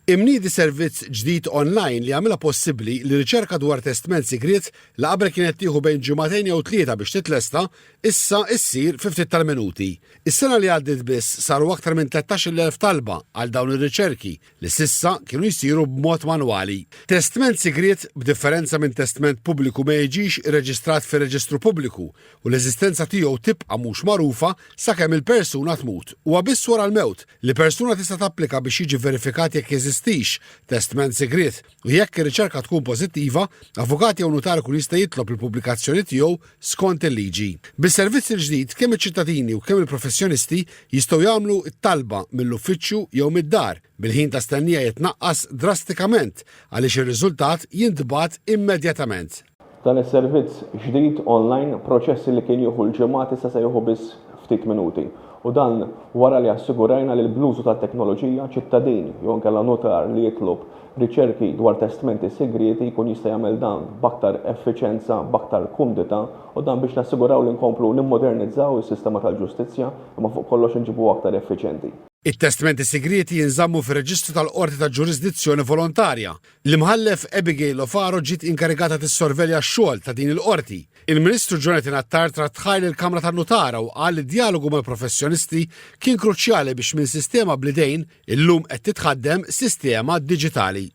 Imniedi servizz ġdid online li għamilha possibbli li riċerka dwar testament sigriet li qabel kienet tieħu bejn ġimagħtejn jew tlieta biex titlesta, issa issir fi ftit tal-minuti. Is-sena li għaddiet biss saru aktar minn 13,000 talba għal dawn ir-riċerki li s'issa kienu jsiru b'mod manwali. Testament sigriet b'differenza minn testament pubbliku ma jiġix irreġistrat fir-reġistru pubbliku u l-eżistenza tiegħu tibqa' mhux magħrufa sakemm il-persuna tmut. Huwa biss wara l-mewt li persuna tista' tapplika biex jiġi verifikat jekk jeżistix testament sigriet u jekk ir-riċerka tkun pożittiva, avukat jew notar kun jista' jitlob il-pubblikazzjoni tiegħu skont il-liġi. Bis-servizz il-ġdid kemm iċ-ċittadini u kemm il-professjonisti jistgħu jagħmlu t-talba mill-uffiċċju jew mid-dar bil-ħin ta' stennija jitnaqqas drastikament għaliex ir-riżultat jintbagħat immedjatament. Dan is-servizz ġdid online proċessi li kien jieħu l-ġimgħat issa se jieħu biss ftit minuti. U dan wara li assigurajna li l-bluzu tat-teknoloġija ċittadini jew inkella notar li jitlob riċerki dwar testamenti segreti jkun jista' jagħmel dan b'aktar effiċjenza, b'aktar kumdità u dan biex nassiguraw li nkomplu nimmodernizzaw is-sistema tal-ġustizzja imma fuq kollox inġibu aktar effiċjenti. It-testamenti segreti jinżammu fir-reġistru tal-Qorti ta' Ġurisdizzjoni Volontarja. L-imħallef Abigail O'Farrow ġiet inkarigata tissorvelja x-xogħol ta' din il-qorti. Il-Ministru Jonathan Attard tratħajl il-Kamra tan-Notara u qal li d-dialogu mal-professjonisti kien kruċjali biex minn sistema bl-idejn illum qed titħaddem sistema diġitali.